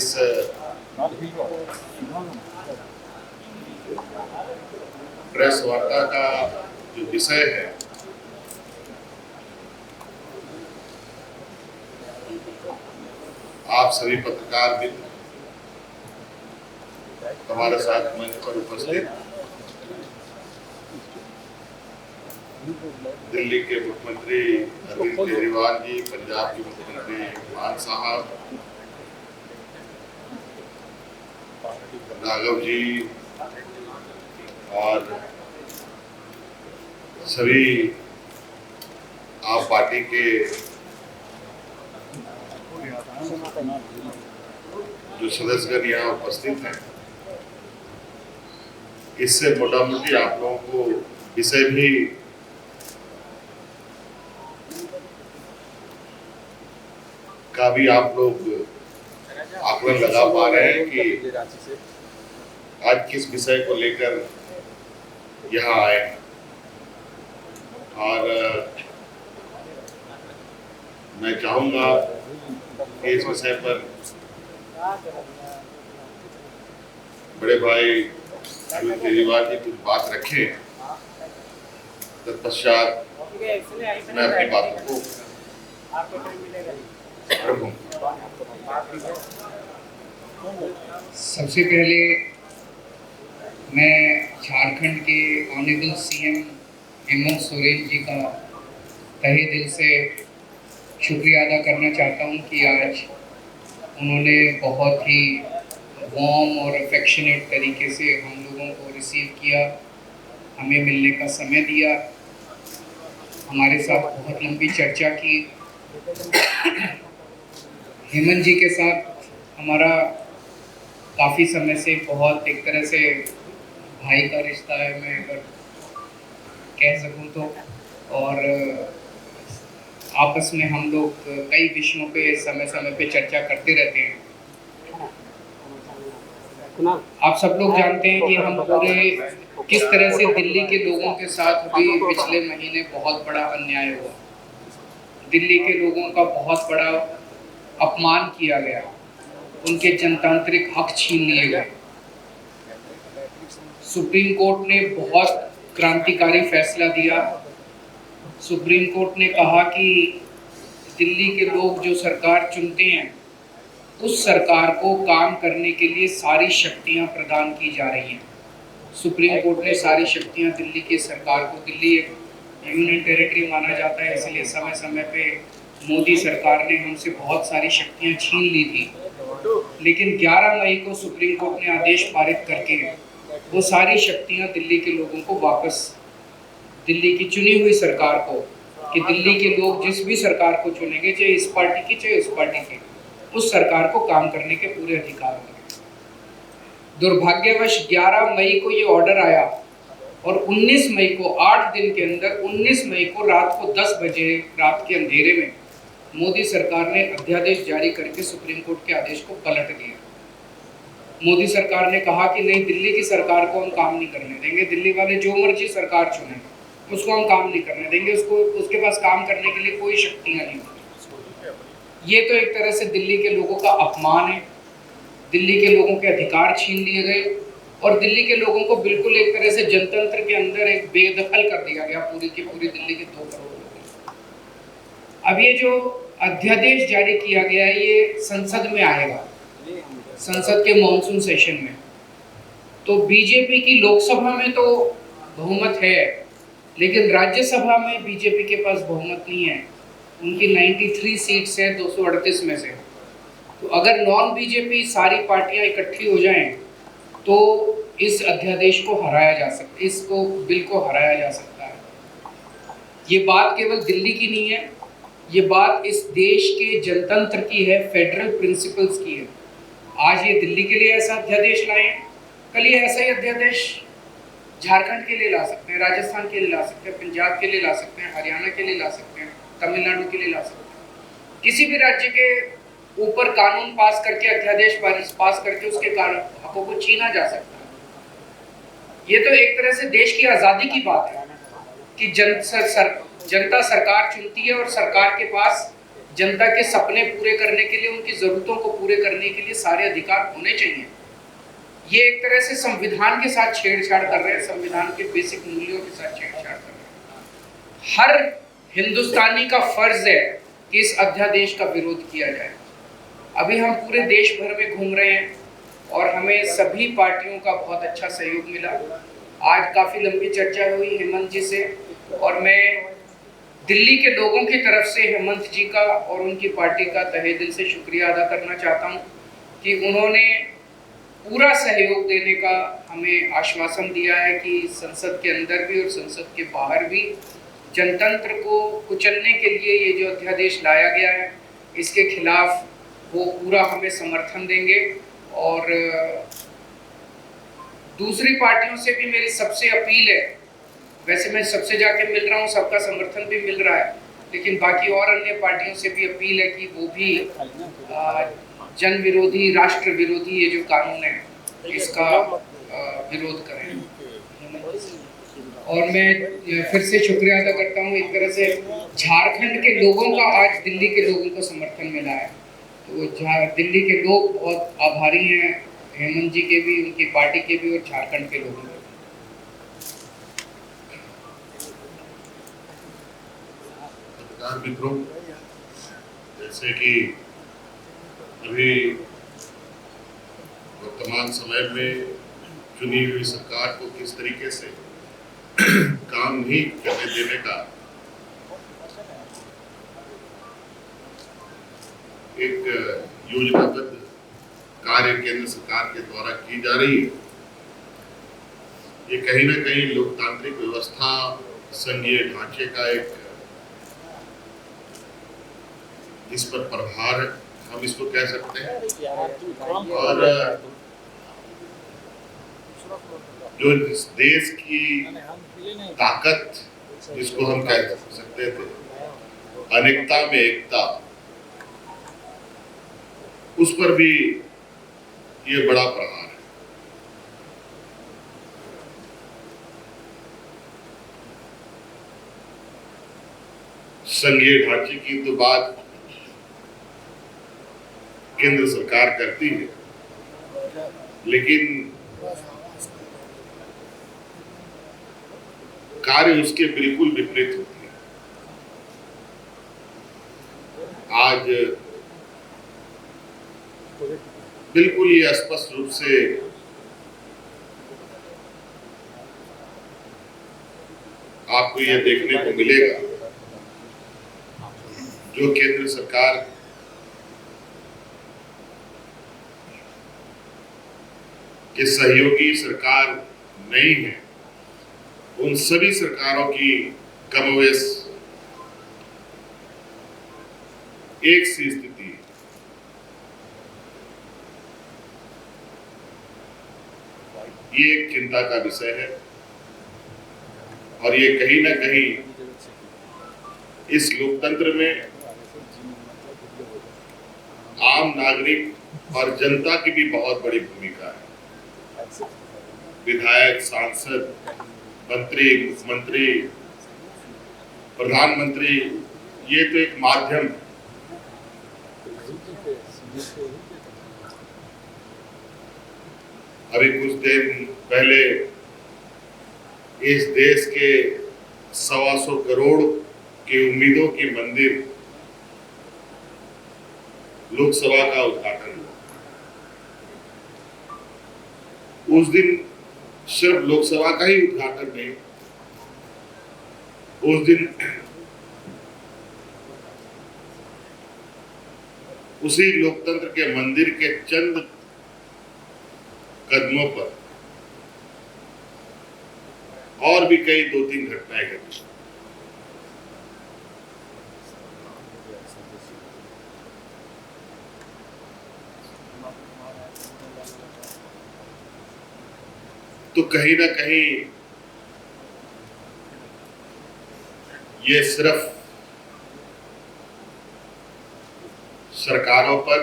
इस प्रेस वार्ता का जो विषय है आप सभी पत्रकार मित्र हमारे साथ मंच पर उपस्थित दिल्ली के मुख्यमंत्री अरविंद केजरीवाल जी, पंजाब के मुख्यमंत्री मान साहब, राघव जी और सभी आप पार्टी के जो सदस्यगण यहाँ उपस्थित हैं, इससे मोटा मोटी आप लोगों को विषय भी का भी आप लोग आकलन लगा पा रहे हैं कि आज किस विषय को लेकर यहाँ आए हैं। और मैं चाहूंगा कि इस विषय पर बड़े भाई अरविंद केजरीवाल जी कुछ बात रखें, तत्पश्चात मैं अपनी बातों को सबसे पहले मैं झारखंड के ऑनरेबल सीएम हेमंत सोरेन जी का तहे दिल से शुक्रिया अदा करना चाहता हूं कि आज उन्होंने बहुत ही वार्म और अफेक्शनेट तरीके से हम लोगों को रिसीव किया, हमें मिलने का समय दिया, हमारे साथ बहुत लंबी चर्चा की। हेमंत जी के साथ हमारा काफ़ी समय से बहुत एक तरह से भाई का रिश्ता है, मैं अगर कह सकूं तो, और आपस में हम लोग कई विषयों पे समय समय पे चर्चा करते रहते हैं। आप सब लोग जानते हैं कि हम पूरे किस तरह से दिल्ली के लोगों के साथ भी पिछले महीने बहुत बड़ा अन्याय हुआ, दिल्ली के लोगों का बहुत बड़ा अपमान किया गया, उनके जनतांत्रिक हक छीन लिए गए। सुप्रीम कोर्ट ने बहुत क्रांतिकारी फैसला दिया। सुप्रीम कोर्ट ने कहा कि दिल्ली के लोग जो सरकार चुनते हैं उस सरकार को काम करने के लिए सारी शक्तियां प्रदान की जा रही हैं। सुप्रीम कोर्ट ने सारी शक्तियां दिल्ली की सरकार को, दिल्ली एक यूनियन टेरिटरी माना जाता है, इसलिए समय समय पे मोदी सरकार ने हमसे बहुत सारी शक्तियां छीन ली थी, लेकिन 11 मई को सुप्रीम कोर्ट ने आदेश पारित करके वो सारी शक्तियां दिल्ली के लोगों को वापस, दिल्ली की चुनी हुई सरकार को, कि दिल्ली के लोग जिस भी सरकार को चुनेंगे, चाहे इस पार्टी की चाहे उस पार्टी की, उस सरकार को काम करने के पूरे अधिकार होंगे। दुर्भाग्यवश 11 मई को ये ऑर्डर आया और 19 मई को, 8 दिन के अंदर 19 मई को रात को 10 बजे रात के अंधेरे में मोदी सरकार ने अध्यादेश जारी करके सुप्रीम कोर्ट के आदेश को पलट दिया। मोदी सरकार ने कहा कि नहीं, दिल्ली की सरकार को हम काम नहीं करने देंगे, दिल्ली वाले जो मर्जी सरकार चुने उसको हम काम नहीं करने देंगे, उसको उसके पास काम करने के लिए कोई शक्तियां नहीं होंगी। ये तो एक तरह से दिल्ली के लोगों का अपमान है, दिल्ली के लोगों के अधिकार छीन लिए गए और दिल्ली के लोगों को बिल्कुल एक तरह से जनतंत्र के अंदर एक बेदखल कर दिया गया, पूरी की पूरी दिल्ली के 2 करोड़ लोग। अब ये जो अध्यादेश जारी किया गया है ये संसद में आएगा, संसद के मॉनसून सेशन में। तो बीजेपी की लोकसभा में तो बहुमत है, लेकिन राज्यसभा में बीजेपी के पास बहुमत नहीं है। उनकी 93 सीट्स है 238 में से। तो अगर नॉन बीजेपी सारी पार्टियां इकट्ठी हो जाएं तो इस अध्यादेश को हराया जा सकता है, इसको बिल को हराया जा सकता है। ये बात केवल दिल्ली की नहीं है, ये बात इस देश के जनतंत्र की है, फेडरल प्रिंसिपल्स की है। आज ये दिल्ली के लिए ऐसा अध्यादेश लाए हैं, कल ये ऐसा ही अध्यादेश झारखंड के लिए ला सकते हैं, राजस्थान के लिए ला सकते हैं, पंजाब के लिए ला सकते हैं, हरियाणा के लिए ला सकते हैं, तमिलनाडु के लिए ला सकते हैं। किसी भी राज्य के ऊपर कानून पास करके, अध्यादेश पास करके उसके हकों को छीना जा सकता है। ये तो एक तरह से देश की आज़ादी की बात है कि जनता सरकार चुनती है और सरकार के पास जनता के सपने पूरे करने के लिए, उनकी ज़रूरतों को पूरे करने के लिए सारे अधिकार होने चाहिए। ये एक तरह से संविधान के साथ छेड़छाड़ कर रहे हैं, संविधान के बेसिक मूल्यों के साथ छेड़छाड़ कर रहे हैं। हर हिंदुस्तानी का फर्ज है कि इस अध्यादेश का विरोध किया जाए। अभी हम पूरे देश भर में घूम रहे हैं और हमें सभी पार्टियों का बहुत अच्छा सहयोग मिला। आज काफ़ी लंबी चर्चा हुई हेमंत जी से, और मैं दिल्ली के लोगों की तरफ से हेमंत जी का और उनकी पार्टी का तहे दिल से शुक्रिया अदा करना चाहता हूं कि उन्होंने पूरा सहयोग देने का हमें आश्वासन दिया है कि संसद के अंदर भी और संसद के बाहर भी जनतंत्र को कुचलने के लिए ये जो अध्यादेश लाया गया है, इसके खिलाफ वो पूरा हमें समर्थन देंगे। और दूसरी पार्टियों से भी मेरी सबसे अपील है, वैसे मैं सबसे जाके मिल रहा हूँ, सबका समर्थन भी मिल रहा है, लेकिन बाकी और अन्य पार्टियों से भी अपील है कि वो भी जन विरोधी, राष्ट्र विरोधी ये जो कानून है इसका विरोध करें। और मैं फिर से शुक्रिया अदा करता हूँ, एक तरह से झारखंड के लोगों का आज दिल्ली के लोगों को समर्थन मिला है, तो दिल्ली के लोग बहुत आभारी हैं हेमंत जी के भी, उनकी पार्टी के भी और झारखंड के लोगों के। मित्रों, जैसे कि अभी वर्तमान समय में चुनी हुई सरकार को किस तरीके से काम नहीं करने देने का एक योजनाबद्ध कार्य केंद्र सरकार के द्वारा की जा रही है, ये कहीं ना कहीं लोकतांत्रिक व्यवस्था, संघीय ढांचे का एक इस पर प्रभार है, हम इसको कह सकते हैं। और जो इस देश की ताकत जिसको हम कह सकते थे, अनेकता में एकता, उस पर भी ये बड़ा प्रहार है। संघीय ढांचे की तो बात केंद्र सरकार करती है, लेकिन कार्य उसके बिल्कुल विपरीत होती है। आज बिल्कुल ये स्पष्ट रूप से आपको ये देखने को मिलेगा, जो केंद्र सरकार के सहयोगी सरकार नहीं है, उन सभी सरकारों की कमोवेश एक सी स्थिति है। ये एक चिंता का विषय है और ये कहीं ना कहीं इस लोकतंत्र में आम नागरिक और जनता की भी बहुत बड़ी भूमिका है। विधायक, सांसद, मंत्री, मुख्यमंत्री, प्रधानमंत्री, ये तो एक माध्यम है। अभी कुछ दिन पहले इस देश के 125 करोड़ के उम्मीदों की मंदिर लोकसभा का उद्घाटन हुआ। उस दिन सिर्फ लोकसभा का ही उद्घाटन नहीं, उस दिन उसी लोकतंत्र के मंदिर के चंद कदमों पर और भी कई 2-3 घटनाएं घटी। तो कहीं ना कहीं ये सिर्फ सरकारों पर,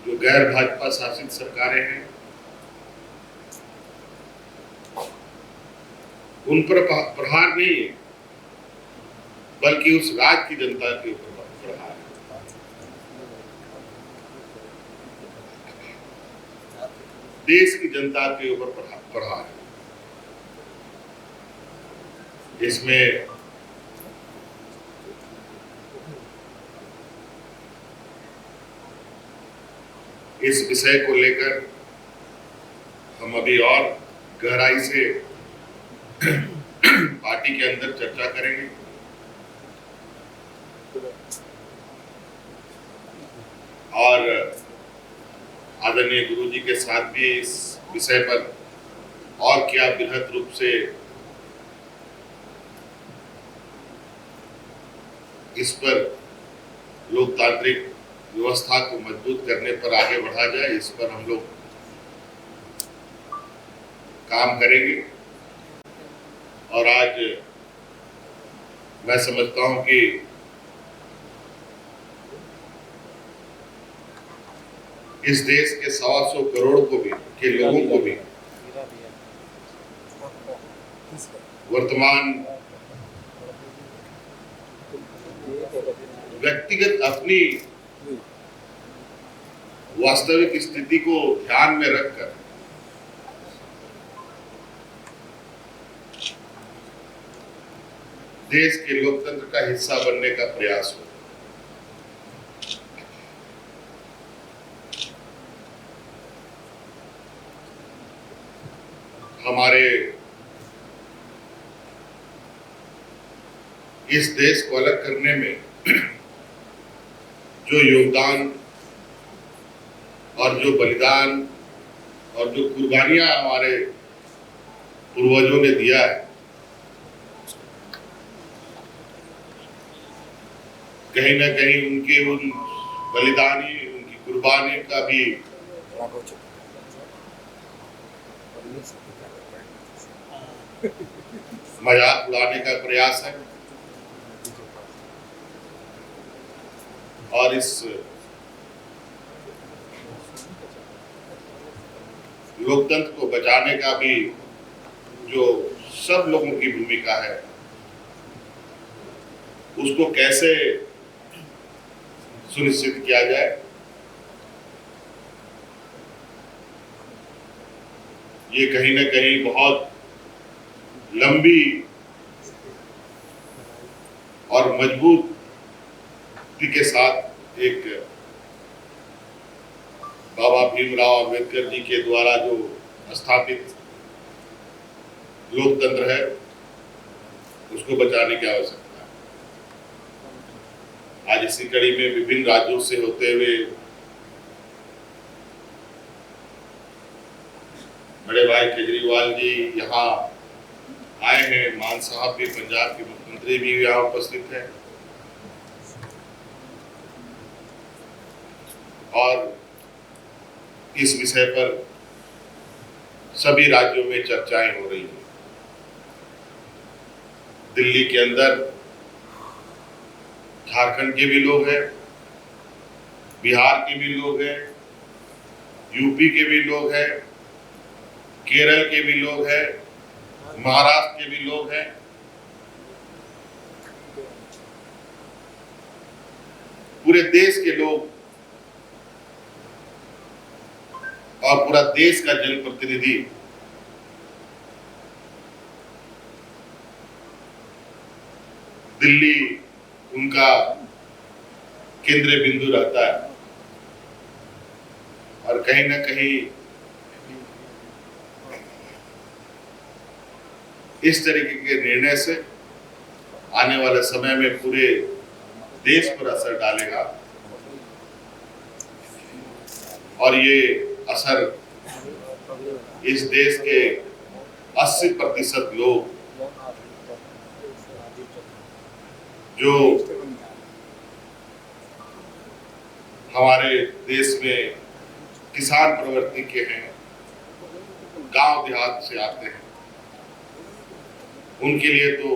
जो गैर भाजपा शासित सरकारें हैं, उन पर प्रहार नहीं है, बल्कि उस राज्य की जनता के ऊपर पड़ा है। देश की जनता के ऊपर पड़ा है। इसमें इस विषय को लेकर हम अभी और गहराई से पार्टी के अंदर चर्चा करेंगे और आदरणीय गुरु जी के साथ भी इस विषय पर और क्या बृहद रूप से इस पर लोकतांत्रिक व्यवस्था को मजबूत करने पर आगे बढ़ा जाए, इस पर हम लोग काम करेंगे। और आज मैं समझता हूं कि इस देश के 125 करोड़ के लोगों को भी वर्तमान व्यक्तिगत अपनी वास्तविक स्थिति को ध्यान में रखकर देश के लोकतंत्र का हिस्सा बनने का प्रयास हो। हमारे इस देश को अलग करने में जो योगदान और जो बलिदान और जो कुर्बानियां हमारे पूर्वजों ने दिया है, कहीं ना कहीं उनके उन बलिदानी, उनकी कुर्बानी का भी मजाक उड़ाने का प्रयास है। और इस लोकतंत्र को बचाने का भी जो सब लोगों की भूमिका है, उसको कैसे सुनिश्चित किया जाए, ये कहीं ना कहीं बहुत लंबी और मजबूती के साथ एक बाबा भीमराव अंबेडकर जी के द्वारा जो स्थापित लोकतंत्र है, उसको बचाने की आवश्यकता है। आज इसी कड़ी में विभिन्न राज्यों से होते हुए बड़े भाई केजरीवाल जी यहाँ आए हैं, मान साहब भी, पंजाब के मुख्यमंत्री भी यहाँ उपस्थित हैं और इस विषय पर सभी राज्यों में चर्चाएं हो रही हैं। दिल्ली के अंदर झारखंड के भी लोग हैं, बिहार के भी लोग हैं, यूपी के भी लोग हैं, केरल के भी लोग हैं, महाराष्ट्र के भी लोग हैं। पूरे देश के लोग और पूरा देश का जनप्रतिनिधि दिल्ली उनका केंद्रीय बिंदु रहता है और कहीं ना कहीं इस तरीके के निर्णय से आने वाले समय में पूरे देश पर असर डालेगा और ये असर इस देश के 80% लोग जो हमारे देश में किसान प्रवृत्ति के हैं, गांव देहात से आते हैं, उनके लिए तो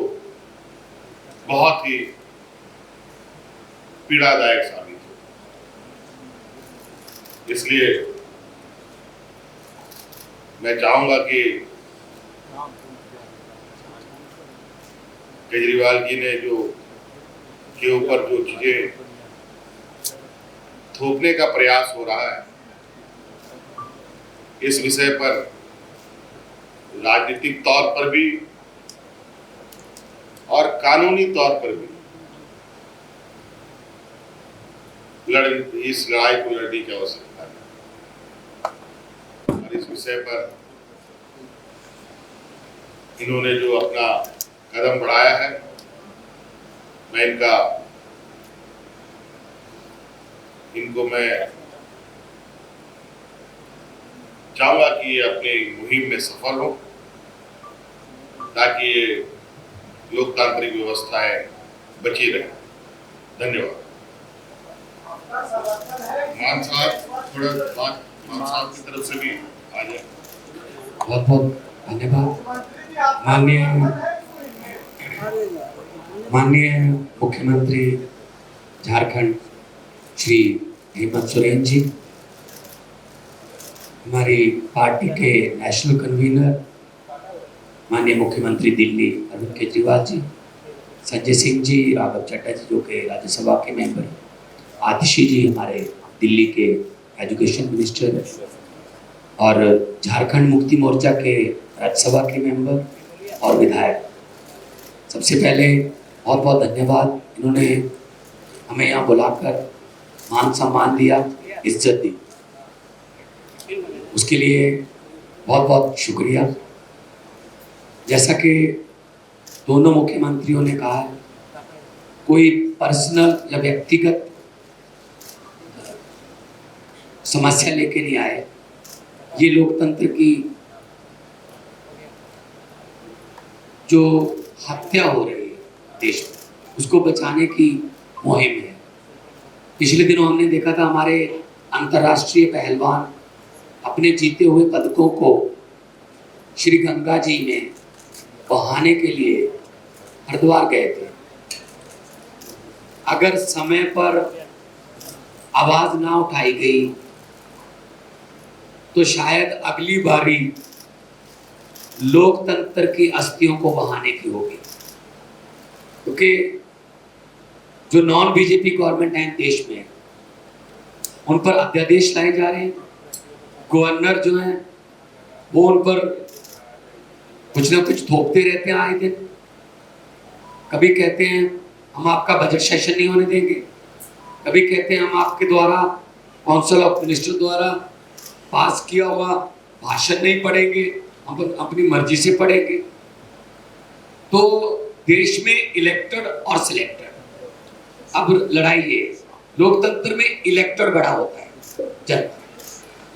बहुत ही पीड़ादायक साबित हो। इसलिए मैं चाहूंगा कि केजरीवाल जी ने जो के ऊपर जो चीजें थोपने का प्रयास हो रहा है, इस विषय पर राजनीतिक तौर पर भी और कानूनी तौर पर भी इस लड़ाई को लड़ने की आवश्यकता है। और इस विषय पर इन्होंने जो अपना कदम बढ़ाया है, मैं इनको मैं चाहूंगा कि ये अपनी मुहिम में सफल हो, ताकि ये लोकतांत्रिक व्यवस्थाएं बची रहे। धन्यवाद। मान साहब, थोड़ा बात मान साहब की तरफ से भी आ जाए। बहुत बहुत धन्यवाद। माननीय मुख्यमंत्री झारखंड श्री हेमंत सोरेन जी, हमारी पार्टी के नेशनल कन्वीनर माननीय मुख्यमंत्री दिल्ली अरविंद केजरीवाल जी, संजय सिंह जी, राघव चड्ढा जी जो कि राज्यसभा के मेंबर, आतिशी जी हमारे दिल्ली के एजुकेशन मिनिस्टर और झारखंड मुक्ति मोर्चा के राज्यसभा के मेंबर और विधायक, सबसे पहले बहुत बहुत धन्यवाद। इन्होंने हमें यहाँ बुलाकर मान सम्मान दिया, इज्जत दी, उसके लिए बहुत बहुत शुक्रिया। जैसा कि दोनों मुख्यमंत्रियों ने कहा, कोई पर्सनल या व्यक्तिगत समस्या लेके नहीं आए। ये लोकतंत्र की जो हत्या हो रही है देश में, उसको बचाने की मुहिम है। पिछले दिनों हमने देखा था हमारे अंतर्राष्ट्रीय पहलवान अपने जीते हुए पदकों को श्री गंगा जी में बहाने के लिए हरिद्वार गए थे। अगर समय पर आवाज ना उठाई गई तो शायद अगली बारी लोकतंत्र की अस्थियों को बहाने की होगी, क्योंकि जो नॉन बीजेपी गवर्नमेंट है देश में, उन पर अध्यादेश लाए जा रहे हैं। गवर्नर जो हैं वो उन पर कुछ ना कुछ थोपते रहते हैं आए दिन। कभी कहते हैं हम आपका बजट सेशन नहीं होने देंगे, कभी कहते हैं हम आपके द्वारा काउंसिल ऑफ मिनिस्टर द्वारा पास किया हुआ भाषण नहीं पढ़ेंगे, हम अपनी मर्जी से पढ़ेंगे। तो देश में इलेक्टेड और सिलेक्टेड, अब लड़ाई है। लोकतंत्र में इलेक्टेड बड़ा होता है जनता,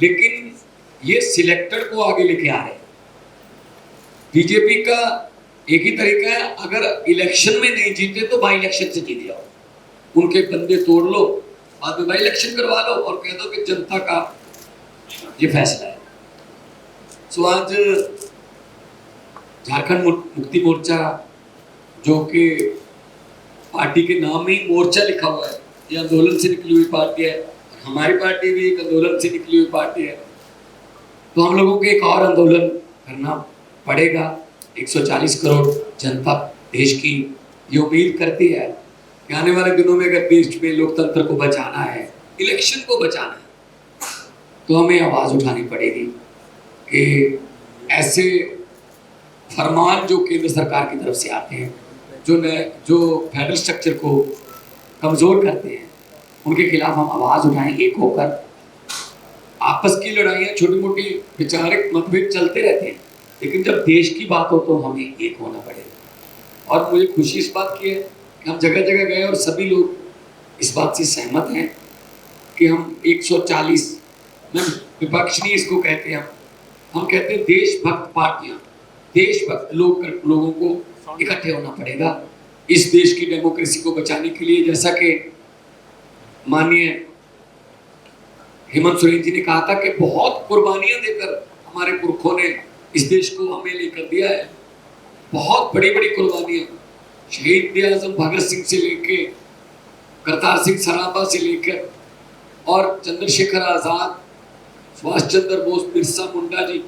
लेकिन ये सिलेक्टेड को आगे लेके आ रहे हैं। बीजेपी का एक ही तरीका है, अगर इलेक्शन में नहीं जीते तो बाई इलेक्शन से जीत जाओ, उनके बंदे तोड़ लो, बाद में बाई इलेक्शन करवा लो और कह दो कि जनता का ये फैसला है। सो आज झारखंड मुक्ति मोर्चा, जो कि पार्टी के नाम में ही मोर्चा लिखा हुआ है, ये आंदोलन से निकली हुई पार्टी है। हमारी पार्टी भी एक आंदोलन से निकली हुई पार्टी है। तो हम लोगों को एक और आंदोलन करना पड़ेगा। 140 करोड़ जनता देश की ये उम्मीद करती है कि आने वाले दिनों में अगर देश में लोकतंत्र को बचाना है, इलेक्शन को बचाना है, तो हमें आवाज़ उठानी पड़ेगी कि ऐसे फरमान जो केंद्र सरकार की तरफ से आते हैं, जो फेडरल स्ट्रक्चर को कमज़ोर करते हैं, उनके खिलाफ हम आवाज़ उठाएं एक होकर। आपस की लड़ाइयाँ छोटी मोटी विचारिक मतभेद चलते रहते हैं, लेकिन जब देश की बात हो तो हमें एक होना पड़ेगा। और मुझे खुशी इस बात की है कि हम जगह जगह गए और सभी लोग इस बात से सहमत हैं कि हम 140, मैं विपक्ष नहीं इसको कहते हैं, हम कहते हैं देशभक्त पार्टियां, देशभक्त लोगों को इकट्ठे होना पड़ेगा इस देश की डेमोक्रेसी को बचाने के लिए। जैसा कि माननीय हेमंत सोरेन जी ने कहा था कि बहुत कुर्बानियां देकर हमारे पुरखों ने इस देश को हमें लेकर दिया है, बहुत बड़ी बड़ी कुर्बानियां। शहीद आजम भगत सिंह से लेके करतार सिंह सराभा से लेकर और चंद्रशेखर आजाद, सुभाष चंद्र बोस, बिरसा मुंडा जी,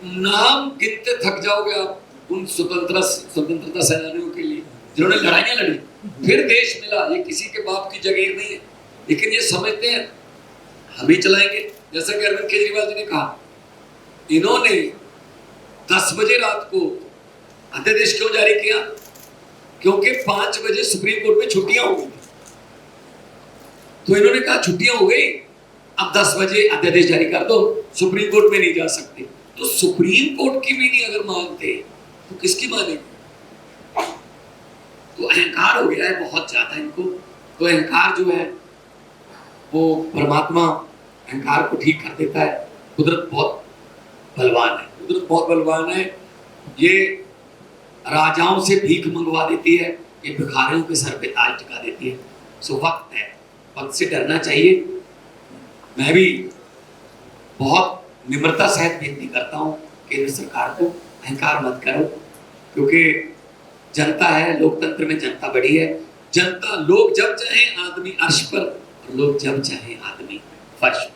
नाम गिनते थक जाओगे आप उन स्वतंत्रता सेनानियों के लिए जिन्होंने लड़ाइयां लड़ी, फिर देश मिला। ये किसी के बाप की जागीर नहीं है, लेकिन ये समझते हैं हम ही चलाएंगे। जैसा कि अरविंद केजरीवाल जी ने कहा, इन्होंने 10 बजे रात को अध्यादेश क्यों जारी किया? क्योंकि 5 बजे सुप्रीम कोर्ट में छुट्टियां हो गई, तो इन्होंने कहा छुट्टियां हो गई, अब 10 बजे अध्यादेश जारी कर दो, सुप्रीम कोर्ट में नहीं जा सकते। तो सुप्रीम कोर्ट की भी नहीं अगर मानते तो किसकी मानेंगे? तो अहंकार हो गया है बहुत ज्यादा इनको। तो अहंकार जो है वो परमात्मा अहंकार को ठीक कर देता है। कुदरत बहुत बलवान है, कुदरत बहुत बलवान है। ये राजाओं से भीख मंगवा देती है, ये भिखारियों के सर पे ताज टिका देती है। सो वक्त है, वक्त से डरना चाहिए। मैं भी बहुत निम्रता सहित विनती करता हूँ केंद्र सरकार को, अहंकार मत करो, क्योंकि जनता है, लोकतंत्र में जनता बड़ी है। जनता, लोग जब चाहे आदमी अर्श पर, और लोग जब चाहे आदमी फर्श पर।